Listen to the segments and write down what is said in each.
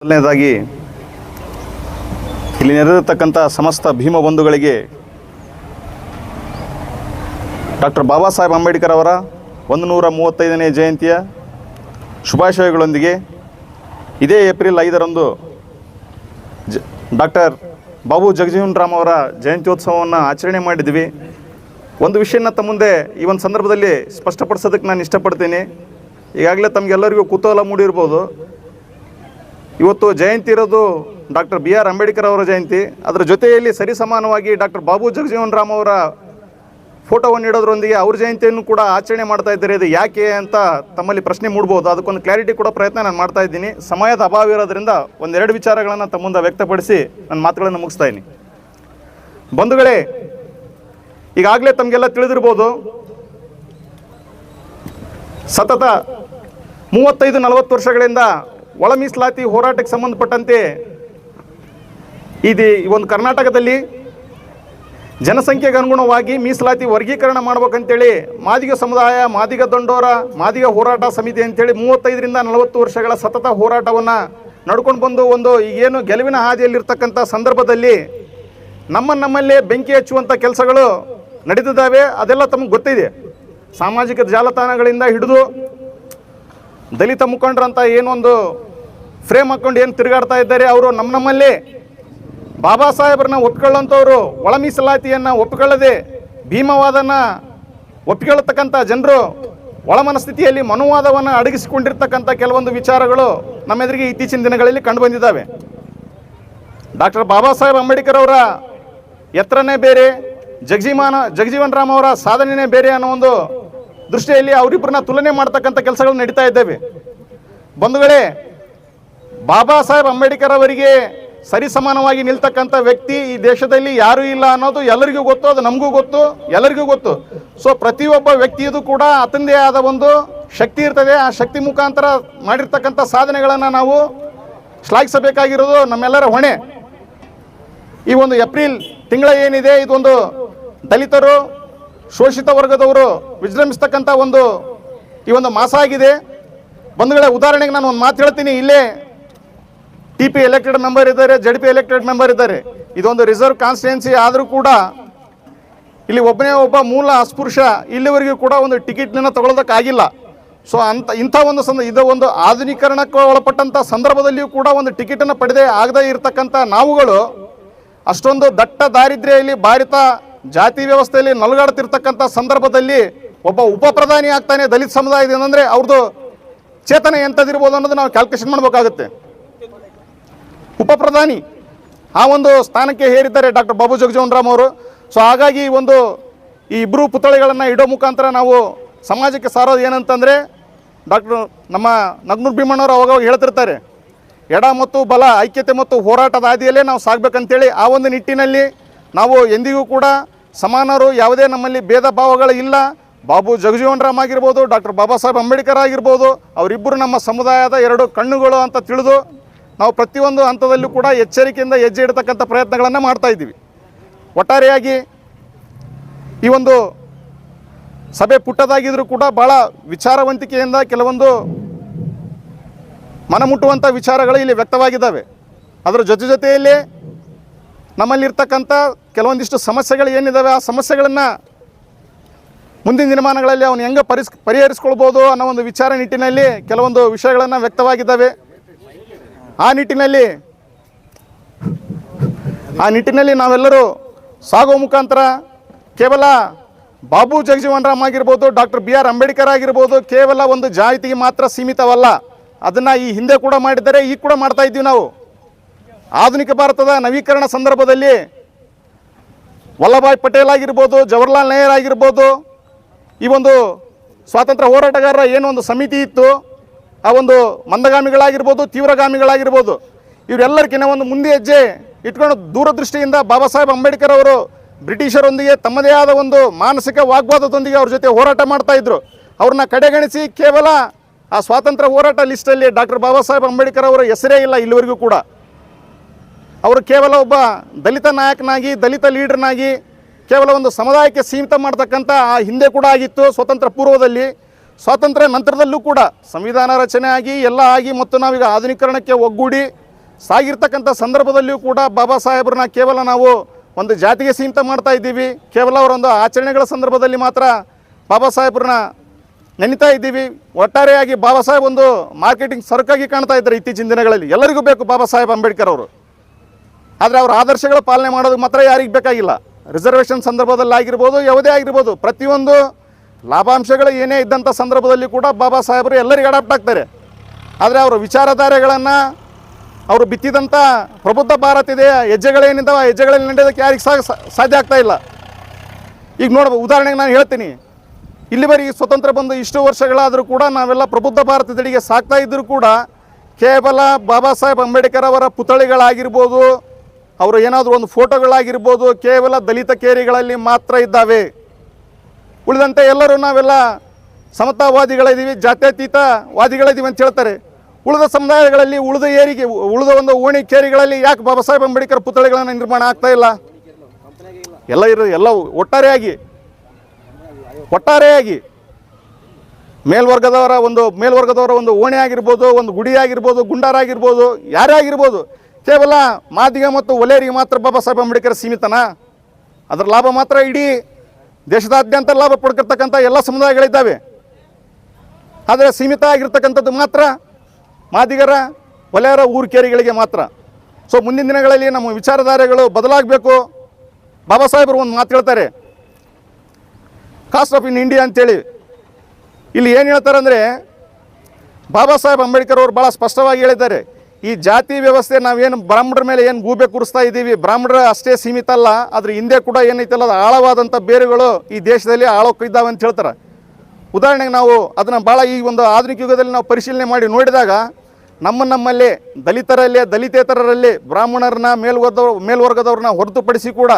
ಮೊದಲನೇದಾಗಿ ಇಲ್ಲಿ ನೆರೆದಿರ್ತಕ್ಕಂಥ ಸಮಸ್ತ ಭೀಮ ಬಂಧುಗಳಿಗೆ ಡಾಕ್ಟರ್ ಬಾಬಾ ಸಾಹೇಬ್ ಅಂಬೇಡ್ಕರ್ ಅವರ 135ನೇ ಜಯಂತಿಯ ಶುಭಾಶಯಗಳೊಂದಿಗೆ ಇದೇ ಏಪ್ರಿಲ್ 5ರಂದು ಡಾಕ್ಟರ್ ಬಾಬು ಜಗಜೀವನ್ ರಾಮ್ ಅವರ ಜಯಂತ್ಯೋತ್ಸವವನ್ನು ಆಚರಣೆ ಮಾಡಿದ್ವಿ. ಒಂದು ವಿಷಯನ ತಮ್ಮ ಮುಂದೆ ಈ ಒಂದು ಸಂದರ್ಭದಲ್ಲಿ ಸ್ಪಷ್ಟಪಡಿಸೋದಕ್ಕೆ ನಾನು ಇಷ್ಟಪಡ್ತೀನಿ. ಈಗಾಗಲೇ ತಮಗೆಲ್ಲರಿಗೂ ಕುತೂಹಲ ಮೂಡಿರ್ಬೋದು. ಇವತ್ತು ಜಯಂತಿ ಇರೋದು ಡಾಕ್ಟರ್ ಬಿ ಆರ್ ಅಂಬೇಡ್ಕರ್ ಅವರ ಜಯಂತಿ. ಅದರ ಜೊತೆಯಲ್ಲಿ ಸರಿಸಮಾನವಾಗಿ ಡಾಕ್ಟರ್ ಬಾಬು ಜಗಜೀವನ್ ರಾಮ್ ಅವರ ಫೋಟೋವನ್ನು ಇಡೋದ್ರೊಂದಿಗೆ ಅವ್ರ ಜಯಂತಿಯನ್ನು ಕೂಡ ಆಚರಣೆ ಮಾಡ್ತಾ ಇದ್ದಾರೆ. ಇದು ಯಾಕೆ ಅಂತ ತಮ್ಮಲ್ಲಿ ಪ್ರಶ್ನೆ ಮೂಡ್ಬೋದು. ಅದಕ್ಕೊಂದು ಕ್ಲಾರಿಟಿ ಕೊಡೋ ಪ್ರಯತ್ನ ನಾನು ಮಾಡ್ತಾ ಇದ್ದೀನಿ. ಸಮಯದ ಅಭಾವ ಇರೋದ್ರಿಂದ ಒಂದೆರಡು ವಿಚಾರಗಳನ್ನು ತಮ್ಮ ಮುಂದೆ ವ್ಯಕ್ತಪಡಿಸಿ ನನ್ನ ಮಾತುಗಳನ್ನು ಮುಗಿಸ್ತಾ ಇದ್ದೀನಿ. ಬಂಧುಗಳೇ, ಈಗಾಗಲೇ ತಮಗೆಲ್ಲ ತಿಳಿದಿರ್ಬೋದು, ಸತತ 35-40 ವರ್ಷಗಳಿಂದ ಒಳ ಮೀಸಲಾತಿ ಹೋರಾಟಕ್ಕೆ ಸಂಬಂಧಪಟ್ಟಂತೆ ಈ ಒಂದು ಕರ್ನಾಟಕದಲ್ಲಿ ಜನಸಂಖ್ಯೆಗೆ ಅನುಗುಣವಾಗಿ ಮೀಸಲಾತಿ ವರ್ಗೀಕರಣ ಮಾಡ್ಬೇಕಂತೇಳಿ ಮಾದಿಗ ಸಮುದಾಯ, ಮಾದಿಗ ದಂಡೋರ, ಮಾದಿಗ ಹೋರಾಟ ಸಮಿತಿ ಅಂತೇಳಿ 35-40 ವರ್ಷಗಳ ಸತತ ಹೋರಾಟವನ್ನು ನಡ್ಕೊಂಡು ಬಂದು ಒಂದು ಈಗೇನು ಗೆಲುವಿನ ಹಾದಿಯಲ್ಲಿರ್ತಕ್ಕಂಥ ಸಂದರ್ಭದಲ್ಲಿ ನಮ್ಮಲ್ಲೇ ಬೆಂಕಿ ಹಚ್ಚುವಂಥ ಕೆಲಸಗಳು ನಡೀತಿದ್ದಾವೆ. ಅದೆಲ್ಲ ತಮಗೆ ಗೊತ್ತಿದೆ. ಸಾಮಾಜಿಕ ಜಾಲತಾಣಗಳಿಂದ ಹಿಡಿದು ದಲಿತ ಮುಖಂಡರಂತ ಏನೊಂದು ಫ್ರೇಮ್ ಹಾಕ್ಕೊಂಡು ಏನು ತಿರುಗಾಡ್ತಾ ಇದ್ದಾರೆ, ಅವರು ನಮ್ಮಲ್ಲೇ ಬಾಬಾ ಸಾಹೇಬ್ರನ್ನ ಒಪ್ಕೊಳ್ಳೋಂಥವ್ರು ಒಳ ಮೀಸಲಾತಿಯನ್ನು ಒಪ್ಪಿಕೊಳ್ಳದೆ ಭೀಮವಾದನ ಒಪ್ಪಿಕೊಳ್ಳತಕ್ಕಂಥ ಜನರು ಒಳ ಮನಸ್ಥಿತಿಯಲ್ಲಿ ಮನುವಾದವನ್ನು ಅಡಗಿಸಿಕೊಂಡಿರ್ತಕ್ಕಂಥ ಕೆಲವೊಂದು ವಿಚಾರಗಳು ನಮ್ಮೆದುರಿಗೆ ಇತ್ತೀಚಿನ ದಿನಗಳಲ್ಲಿ ಕಂಡುಬಂದಿದ್ದಾವೆ. ಡಾಕ್ಟರ್ ಬಾಬಾ ಸಾಹೇಬ್ ಅಂಬೇಡ್ಕರ್ ಅವರ ಎತ್ತರನೇ ಬೇರೆ, ಜಗಜೀವನ್ ರಾಮ್ ಅವರ ಸಾಧನೆಯೇ ಬೇರೆ ಅನ್ನೋ ಒಂದು ದೃಷ್ಟಿಯಲ್ಲಿ ಅವರಿಬ್ಬರನ್ನ ತುಲನೆ ಮಾಡ್ತಕ್ಕಂಥ ಕೆಲಸಗಳು ನಡೀತಾ ಇದ್ದಾವೆ. ಬಂಧುಗಳೇ, ಬಾಬಾ ಸಾಹೇಬ್ ಅಂಬೇಡ್ಕರ್ ಅವರಿಗೆ ಸರಿಸಮಾನವಾಗಿ ನಿಲ್ತಕ್ಕಂಥ ವ್ಯಕ್ತಿ ಈ ದೇಶದಲ್ಲಿ ಯಾರೂ ಇಲ್ಲ ಅನ್ನೋದು ಎಲ್ಲರಿಗೂ ಗೊತ್ತು. ಅದು ನಮಗೂ ಗೊತ್ತು, ಎಲ್ಲರಿಗೂ ಗೊತ್ತು. ಸೊ ಪ್ರತಿಯೊಬ್ಬ ವ್ಯಕ್ತಿಯದು ಕೂಡ ಆತಂದೇ ಆದ ಒಂದು ಶಕ್ತಿ ಇರ್ತದೆ. ಆ ಶಕ್ತಿ ಮುಖಾಂತರ ಮಾಡಿರ್ತಕ್ಕಂಥ ಸಾಧನೆಗಳನ್ನು ನಾವು ಶ್ಲಾಘಿಸಬೇಕಾಗಿರೋದು ನಮ್ಮೆಲ್ಲರ ಹೊಣೆ. ಈ ಒಂದು ಏಪ್ರಿಲ್ ತಿಂಗಳ ಏನಿದೆ, ಇದೊಂದು ದಲಿತರು, ಶೋಷಿತ ವರ್ಗದವರು ವಿಜೃಂಭಿಸ್ತಕ್ಕಂಥ ಈ ಒಂದು ಮಾಸ ಆಗಿದೆ. ಬಂಧುಗಳೇ, ಉದಾಹರಣೆಗೆ ನಾನು ಒಂದು ಮಾತು ಹೇಳ್ತೀನಿ. ಇಲ್ಲೇ TP ಎಲೆಕ್ಟೆಡ್ ಮೆಂಬರ್ ಇದ್ದಾರೆ, ZP ಎಲೆಕ್ಟೆಡ್ ಮೆಂಬರ್ ಇದ್ದಾರೆ. ಇದೊಂದು ರಿಸರ್ವ್ ಕಾನ್ಸ್ಟಿಟ್ಯೂನ್ಸಿ ಆದರೂ ಕೂಡ ಇಲ್ಲಿ ಒಬ್ಬನೇ ಒಬ್ಬ ಮೂಲ ಅಸ್ಪೃಶ್ಯ ಇಲ್ಲಿವರೆಗೂ ಕೂಡ ಒಂದು ಟಿಕೆಟ್ನ ತಗೊಳ್ಳೋದಕ್ಕಾಗಿಲ್ಲ. ಸೊ ಇಂಥ ಇದು ಒಂದು ಆಧುನೀಕರಣಕ್ಕೆ ಒಳಪಟ್ಟಂಥ ಸಂದರ್ಭದಲ್ಲಿಯೂ ಕೂಡ ಒಂದು ಟಿಕೆಟನ್ನು ಪಡೆದೇ ಆಗದೇ ಇರತಕ್ಕಂಥ ನಾವುಗಳು ಅಷ್ಟೊಂದು ದಟ್ಟ ದಾರಿದ್ರ್ಯದಲ್ಲಿ ಭಾರಿತ ಜಾತಿ ವ್ಯವಸ್ಥೆಯಲ್ಲಿ ನಲುಗಾಡ್ತಿರ್ತಕ್ಕಂಥ ಸಂದರ್ಭದಲ್ಲಿ ಒಬ್ಬ ಉಪ ಪ್ರಧಾನಿ ಆಗ್ತಾನೆ ದಲಿತ ಸಮುದಾಯದಿಂದ ಅಂದರೆ ಅವ್ರದ್ದು ಚೇತನ ಎಂಥದಿರ್ಬೋದು ಅನ್ನೋದು ನಾವು ಕ್ಯಾಲ್ಕುಲೇಷನ್ ಮಾಡಬೇಕಾಗುತ್ತೆ. ಉಪ ಪ್ರಧಾನಿ ಆ ಒಂದು ಸ್ಥಾನಕ್ಕೆ ಹೇರಿದ್ದಾರೆ ಡಾಕ್ಟರ್ ಬಾಬು ಜಗಜೀವನ್ ರಾಮ್ ಅವರು. ಸೊ ಹಾಗಾಗಿ ಈ ಇಬ್ಬರು ಪುತ್ಥಳಿಗಳನ್ನು ಇಡೋ ಮುಖಾಂತರ ನಾವು ಸಮಾಜಕ್ಕೆ ಸಾರೋದು ಏನಂತಂದರೆ, ನಮ್ಮ ನಗ್ನೂರ್ ಭೀಮಣ್ಣವರು ಅವಾಗ ಹೇಳ್ತಿರ್ತಾರೆ, ಎಡ ಮತ್ತು ಬಲ, ಐಕ್ಯತೆ ಮತ್ತು ಹೋರಾಟದ ಹಾದಿಯಲ್ಲೇ ನಾವು ಸಾಗಬೇಕಂತೇಳಿ. ಆ ಒಂದು ನಿಟ್ಟಿನಲ್ಲಿ ನಾವು ಎಂದಿಗೂ ಕೂಡ ಸಮಾನರು, ಯಾವುದೇ ನಮ್ಮಲ್ಲಿ ಭೇದ ಭಾವಗಳು ಇಲ್ಲ. ಬಾಬು ಜಗಜೀವನ್ ರಾಮ್ ಆಗಿರ್ಬೋದು, ಡಾಕ್ಟರ್ ಬಾಬಾ ಸಾಹೇಬ್ ಅಂಬೇಡ್ಕರ್ ಆಗಿರ್ಬೋದು, ಅವರಿಬ್ಬರು ನಮ್ಮ ಸಮುದಾಯದ ಎರಡು ಕಣ್ಣುಗಳು ಅಂತ ತಿಳಿದು ನಾವು ಪ್ರತಿಯೊಂದು ಹಂತದಲ್ಲೂ ಕೂಡ ಎಚ್ಚರಿಕೆಯಿಂದ ಹೆಜ್ಜೆ ಇಡತಕ್ಕಂಥ ಪ್ರಯತ್ನಗಳನ್ನು ಮಾಡ್ತಾ ಇದ್ದೀವಿ. ಒಟ್ಟಾರೆಯಾಗಿ ಈ ಒಂದು ಸಭೆ ಪುಟ್ಟದಾಗಿದ್ದರೂ ಕೂಡ ಭಾಳ ವಿಚಾರವಂತಿಕೆಯಿಂದ ಕೆಲವೊಂದು ಮನಮುಟ್ಟುವಂಥ ವಿಚಾರಗಳು ಇಲ್ಲಿ ವ್ಯಕ್ತವಾಗಿದ್ದಾವೆ. ಅದರ ಜೊತೆಯಲ್ಲಿ ನಮ್ಮಲ್ಲಿರ್ತಕ್ಕಂಥ ಕೆಲವೊಂದಿಷ್ಟು ಸಮಸ್ಯೆಗಳು ಏನಿದ್ದಾವೆ, ಆ ಸಮಸ್ಯೆಗಳನ್ನು ಮುಂದಿನ ದಿನಮಾನಗಳಲ್ಲಿ ಅವನು ಹೆಂಗೆ ಪರಿಹರಿಸ್ಕೊಳ್ಬೋದು ಅನ್ನೋ ಒಂದು ವಿಚಾರ ನಿಟ್ಟಿನಲ್ಲಿ ಕೆಲವೊಂದು ವಿಷಯಗಳನ್ನು ವ್ಯಕ್ತವಾಗಿದ್ದಾವೆ. ಆ ನಿಟ್ಟಿನಲ್ಲಿ ನಾವೆಲ್ಲರೂ ಸಾಗೋ ಮುಖಾಂತರ ಕೇವಲ ಬಾಬು ಜಗಜೀವನ್ ರಾಮ್ ಆಗಿರ್ಬೋದು, ಡಾಕ್ಟರ್ BR ಅಂಬೇಡ್ಕರ್ ಆಗಿರ್ಬೋದು, ಕೇವಲ ಒಂದು ಜಾತಿಗೆ ಮಾತ್ರ ಸೀಮಿತವಲ್ಲ. ಅದನ್ನು ಈ ಹಿಂದೆ ಕೂಡ ಮಾಡಿದ್ದಾರೆ, ಈಗ ಕೂಡ ಮಾಡ್ತಾ ಇದ್ದೀವಿ ನಾವು. ಆಧುನಿಕ ಭಾರತದ ನವೀಕರಣ ಸಂದರ್ಭದಲ್ಲಿ ವಲ್ಲಭಾಯ್ ಪಟೇಲ್ ಆಗಿರ್ಬೋದು, ಜವಾಹರ್ಲಾಲ್ ನೆಹರು ಆಗಿರ್ಬೋದು, ಈ ಒಂದು ಸ್ವಾತಂತ್ರ್ಯ ಹೋರಾಟಗಾರರ ಏನೊಂದು ಸಮಿತಿ ಇತ್ತು, ಆ ಒಂದು ಮಂದಗಾಮಿಗಳಾಗಿರ್ಬೋದು, ತೀವ್ರಗಾಮಿಗಳಾಗಿರ್ಬೋದು, ಇವರೆಲ್ಲರಿಗಿಂತ ಒಂದು ಮುಂದೆ ಹೆಜ್ಜೆ ಇಟ್ಕೊಂಡು ದೂರದೃಷ್ಟಿಯಿಂದ ಬಾಬಾ ಸಾಹೇಬ್ ಅಂಬೇಡ್ಕರ್ ಅವರು ಬ್ರಿಟಿಷರೊಂದಿಗೆ ತಮ್ಮದೇ ಆದ ಒಂದು ಮಾನಸಿಕ ವಾಗ್ವಾದದೊಂದಿಗೆ ಅವ್ರ ಜೊತೆ ಹೋರಾಟ ಮಾಡ್ತಾಯಿದ್ರು. ಅವ್ರನ್ನ ಕಡೆಗಣಿಸಿ ಕೇವಲ ಆ ಸ್ವಾತಂತ್ರ್ಯ ಹೋರಾಟ ಲಿಸ್ಟಲ್ಲಿ ಡಾಕ್ಟರ್ ಬಾಬಾ ಸಾಹೇಬ್ ಅಂಬೇಡ್ಕರ್ ಅವರ ಹೆಸರೇ ಇಲ್ಲ ಇಲ್ಲಿವರೆಗೂ ಕೂಡ. ಅವರು ಕೇವಲ ಒಬ್ಬ ದಲಿತ ನಾಯಕನಾಗಿ, ದಲಿತ ಲೀಡರ್ನಾಗಿ ಕೇವಲ ಒಂದು ಸಮುದಾಯಕ್ಕೆ ಸೀಮಿತ ಮಾಡ್ತಕ್ಕಂಥ ಆ ಹಿಂದೆ ಕೂಡ ಆಗಿತ್ತು. ಸ್ವತಂತ್ರ ಪೂರ್ವದಲ್ಲಿ ಸ್ವಾತಂತ್ರ್ಯ ನಂತರದಲ್ಲೂ ಕೂಡ ಸಂವಿಧಾನ ರಚನೆ ಆಗಿ ಎಲ್ಲ ಆಗಿ ಮತ್ತು ನಾವೀಗ ಆಧುನೀಕರಣಕ್ಕೆ ಒಗ್ಗೂಡಿ ಸಾಗಿರ್ತಕ್ಕಂಥ ಸಂದರ್ಭದಲ್ಲಿಯೂ ಕೂಡ ಬಾಬಾ ಸಾಹೇಬ್ರನ್ನ ಕೇವಲ ನಾವು ಒಂದು ಜಾತಿಗೆ ಸೀಮಿತ ಮಾಡ್ತಾ ಇದ್ದೀವಿ. ಕೇವಲ ಅವರೊಂದು ಆಚರಣೆಗಳ ಸಂದರ್ಭದಲ್ಲಿ ಮಾತ್ರ ಬಾಬಾ ಸಾಹೇಬ್ರನ್ನ ನೆನೀತಾ ಇದ್ದೀವಿ. ಒಟ್ಟಾರೆಯಾಗಿ ಬಾಬಾ ಸಾಹೇಬ್ ಒಂದು ಮಾರ್ಕೆಟಿಂಗ್ ಸರಕಾಗಿ ಕಾಣ್ತಾ ಇದ್ದಾರೆ ಇತ್ತೀಚಿನ ದಿನಗಳಲ್ಲಿ. ಎಲ್ಲರಿಗೂ ಬೇಕು ಬಾಬಾ ಸಾಹೇಬ್ ಅಂಬೇಡ್ಕರ್ ಅವರು, ಆದರೆ ಅವರ ಆದರ್ಶಗಳ ಪಾಲನೆ ಮಾಡೋದು ಮಾತ್ರ ಯಾರಿಗೆ ಬೇಕಾಗಿಲ್ಲ. ರಿಸರ್ವೇಷನ್ ಸಂದರ್ಭದಲ್ಲಿ ಆಗಿರ್ಬೋದು, ಯಾವುದೇ ಆಗಿರ್ಬೋದು, ಪ್ರತಿಯೊಂದು ಲಾಭಾಂಶಗಳು ಏನೇ ಇದ್ದಂಥ ಸಂದರ್ಭದಲ್ಲಿ ಕೂಡ ಬಾಬಾ ಸಾಹೇಬರು ಎಲ್ಲರಿಗೂ ಅಡಾಪ್ಟ್ ಆಗ್ತಾರೆ. ಆದರೆ ಅವರ ವಿಚಾರಧಾರೆಗಳನ್ನು ಅವರು ಬಿತ್ತಿದಂಥ ಪ್ರಬುದ್ಧ ಭಾರತ ಇದೆ, ಹೆಜ್ಜೆಗಳೇನಿದ್ದಾವೆ ಆ ಹೆಜ್ಜೆಗಳಲ್ಲಿ ನಡೆಯೋದಕ್ಕೆ ಯಾರಿಗೆ ಸಾಧ್ಯ ಆಗ್ತಾ ಇಲ್ಲ. ಈಗ ನೋಡ್ಬೋದು, ಉದಾಹರಣೆಗೆ ನಾನು ಹೇಳ್ತೀನಿ, ಇಲ್ಲಿವರೆಗೆ ಸ್ವತಂತ್ರ ಬಂದು ಇಷ್ಟು ವರ್ಷಗಳಾದರೂ ಕೂಡ ನಾವೆಲ್ಲ ಪ್ರಬುದ್ಧ ಭಾರತದೆಡೆಗೆ ಸಾಗ್ತಾ ಇದ್ದರೂ ಕೂಡ ಕೇವಲ ಬಾಬಾ ಸಾಹೇಬ್ ಅಂಬೇಡ್ಕರ್ ಅವರ ಪುತ್ಥಳಿಗಳಾಗಿರ್ಬೋದು, ಅವರು ಏನಾದರೂ ಒಂದು ಫೋಟೋಗಳಾಗಿರ್ಬೋದು, ಕೇವಲ ದಲಿತ ಕೇರಿಗಳಲ್ಲಿ ಮಾತ್ರ ಇದ್ದಾವೆ. ಉಳಿದಂತೆ ಎಲ್ಲರೂ ನಾವೆಲ್ಲ ಸಮತಾವಾದಿಗಳಿದ್ದೀವಿ, ಜಾತ್ಯತೀತವಾದಿಗಳಿದ್ದೀವಿ ಅಂತ ಹೇಳ್ತಾರೆ. ಉಳಿದ ಸಮುದಾಯಗಳಲ್ಲಿ ಉಳಿದ ಒಂದು ಓಣಿ ಕೇರಿಗಳಲ್ಲಿ ಯಾಕೆ ಬಾಬಾ ಸಾಹೇಬ್ ಅಂಬೇಡ್ಕರ್ ಪುತ್ಥಳಿಗಳನ್ನು ನಿರ್ಮಾಣ ಆಗ್ತಾ ಇಲ್ಲ? ಎಲ್ಲ ಒಟ್ಟಾರೆಯಾಗಿ ಮೇಲ್ವರ್ಗದವರ ಒಂದು ಓಣಿ ಆಗಿರ್ಬೋದು, ಒಂದು ಗುಡಿ ಆಗಿರ್ಬೋದು, ಗುಂಡಾರಾಗಿರ್ಬೋದು, ಯಾರೇ ಆಗಿರ್ಬೋದು, ಕೇವಲ ಮಾದಿಗ ಮತ್ತು ಒಲೆಯರಿಗೆ ಮಾತ್ರ ಬಾಬಾ ಸಾಹೇಬ್ ಅಂಬೇಡ್ಕರ್ ಸೀಮಿತನಾ? ಅದರ ಲಾಭ ಮಾತ್ರ ಇಡೀ ದೇಶದಾದ್ಯಂತ ಲಾಭ ಪಡ್ಕಿರ್ತಕ್ಕಂಥ ಎಲ್ಲ ಸಮುದಾಯಗಳಿದ್ದಾವೆ. ಆದರೆ ಸೀಮಿತ ಆಗಿರ್ತಕ್ಕಂಥದ್ದು ಮಾತ್ರ ಮಾದಿಗರ ಒಲೆಯರ ಊರುಕೇರಿಗಳಿಗೆ ಮಾತ್ರ. ಸೊ ಮುಂದಿನ ದಿನಗಳಲ್ಲಿ ನಮ್ಮ ವಿಚಾರಧಾರೆಗಳು ಬದಲಾಗಬೇಕು. ಬಾಬಾ ಸಾಹೇಬರು ಒಂದು ಮಾತು ಹೇಳ್ತಾರೆ, ಕಾಸ್ಟ್ ಆಫ್ ಇನ್ ಇಂಡಿಯಾ ಅಂತೇಳಿ. ಇಲ್ಲಿ ಏನು ಹೇಳ್ತಾರೆ ಅಂದರೆ, ಬಾಬಾ ಸಾಹೇಬ್ ಅಂಬೇಡ್ಕರ್ ಅವರು ಭಾಳ ಸ್ಪಷ್ಟವಾಗಿ ಹೇಳಿದ್ದಾರೆ, ಈ ಜಾತಿ ವ್ಯವಸ್ಥೆ ನಾವೇನು ಬ್ರಾಹ್ಮಣರ ಮೇಲೆ ಏನು ಗೂಬೆ ಕೂರಿಸ್ತಾ ಇದ್ದೀವಿ, ಬ್ರಾಹ್ಮಣರ ಅಷ್ಟೇ ಸೀಮಿತ ಅಲ್ಲ, ಅದ್ರ ಹಿಂದೆ ಕೂಡ ಏನೈತಲ್ಲ ಅದು ಆಳವಾದಂಥ ಬೇರುಗಳು ಈ ದೇಶದಲ್ಲಿ ಆಳೋಕ್ಕಿದ್ದಾವೆ ಅಂತ ಹೇಳ್ತಾರೆ. ಉದಾಹರಣೆಗೆ ನಾವು ಅದನ್ನು ಭಾಳ ಈ ಒಂದು ಆಧುನಿಕ ಯುಗದಲ್ಲಿ ನಾವು ಪರಿಶೀಲನೆ ಮಾಡಿ ನೋಡಿದಾಗ ನಮ್ಮಲ್ಲಿ ದಲಿತೇತರರಲ್ಲಿ ಬ್ರಾಹ್ಮಣರನ್ನ ಮೇಲ್ವರ್ಗದವ್ರನ್ನ ಹೊರತುಪಡಿಸಿ ಕೂಡ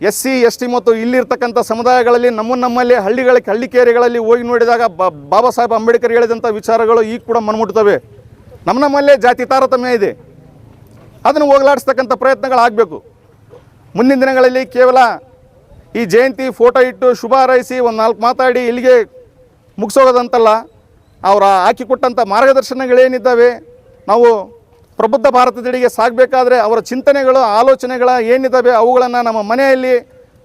SC ST ಮತ್ತು ಇಲ್ಲಿರ್ತಕ್ಕಂಥ ಸಮುದಾಯಗಳಲ್ಲಿ ನಮ್ಮಲ್ಲಿ ಹಳ್ಳಿಕೇರಿಗಳಲ್ಲಿ ಹೋಗಿ ನೋಡಿದಾಗ ಬಾಬಾ ಸಾಹೇಬ್ ಅಂಬೇಡ್ಕರ್ ಹೇಳಿದಂಥ ವಿಚಾರಗಳು ಈಗ ಕೂಡ ಮನ್ಮುಟ್ತವೆ. ನಮ್ಮಲ್ಲೇ ಜಾತಿ ತಾರತಮ್ಯ ಇದೆ, ಅದನ್ನು ಹೋಗಲಾಡಿಸ್ತಕ್ಕಂಥ ಪ್ರಯತ್ನಗಳಾಗಬೇಕು. ಮುಂದಿನ ದಿನಗಳಲ್ಲಿ ಕೇವಲ ಈ ಜಯಂತಿ ಫೋಟೋ ಇಟ್ಟು ಶುಭ ಹಾರೈಸಿ ಒಂದು 4 ಮಾತಾಡಿ ಇಲ್ಲಿಗೆ ಮುಗಿಸೋಗೋದಂತಲ್ಲ, ಅವರ ಹಾಕಿಕೊಟ್ಟಂಥ ಮಾರ್ಗದರ್ಶನಗಳೇನಿದ್ದಾವೆ, ನಾವು ಪ್ರಬುದ್ಧ ಭಾರತದೆಡೆಗೆ ಸಾಗಬೇಕಾದ್ರೆ ಅವರ ಚಿಂತನೆಗಳು ಆಲೋಚನೆಗಳ ಏನಿದ್ದಾವೆ ಅವುಗಳನ್ನು ನಮ್ಮ ಮನೆಯಲ್ಲಿ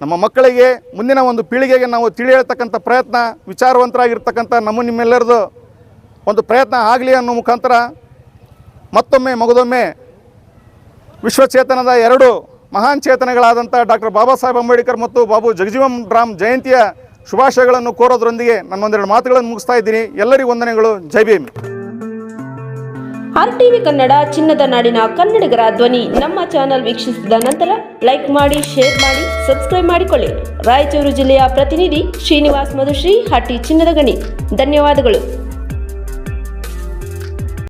ನಮ್ಮ ಮಕ್ಕಳಿಗೆ ಮುಂದಿನ ಒಂದು ಪೀಳಿಗೆಗೆ ನಾವು ತಿಳಿ ಹೇಳ್ತಕ್ಕಂಥ ಪ್ರಯತ್ನ, ವಿಚಾರವಂತರಾಗಿರ್ತಕ್ಕಂಥ ನಿಮ್ಮೆಲ್ಲರದು ಒಂದು ಪ್ರಯತ್ನ ಆಗಲಿ ಅನ್ನೋ ಮುಖಾಂತರ ಮತ್ತೊಮ್ಮೆ ಮಗದೊಮ್ಮೆ ವಿಶ್ವಚೇತನದ 2 ಮಹಾನ್ ಚೇತನಗಳಾದಂಥ ಡಾಕ್ಟರ್ ಬಾಬಾ ಸಾಹೇಬ್ ಅಂಬೇಡ್ಕರ್ ಮತ್ತು ಬಾಬು ಜಗಜೀವನ್ ರಾಮ್ ಜಯಂತಿಯ ಶುಭಾಶಯಗಳನ್ನು ಕೋರೋದ್ರೊಂದಿಗೆ ನನ್ನೊಂದೆರಡು ಮಾತುಗಳನ್ನು ಮುಗಿಸ್ತಾ ಇದ್ದೀನಿ. ಎಲ್ಲರಿಗೂ ವಂದನೆಗಳು. ಜೈ ಭೀಮ್. RTV ಕನ್ನಡ, ಚಿನ್ನದ ನಾಡಿನ ಕನ್ನಡಿಗರ ಧ್ವನಿ. ನಮ್ಮ ಚಾನೆಲ್ ವೀಕ್ಷಿಸಿದ ನಂತರ ಲೈಕ್ ಮಾಡಿ, ಶೇರ್ ಮಾಡಿ, ಸಬ್ಸ್ಕ್ರೈಬ್ ಮಾಡಿಕೊಳ್ಳಿ. ರಾಯಚೂರು ಜಿಲ್ಲೆಯ ಪ್ರತಿನಿಧಿ ಶ್ರೀನಿವಾಸ್ ಮಧುಶ್ರೀ, ಹಟ್ಟಿ ಚಿನ್ನದ ಗಣಿ. ಧನ್ಯವಾದಗಳು.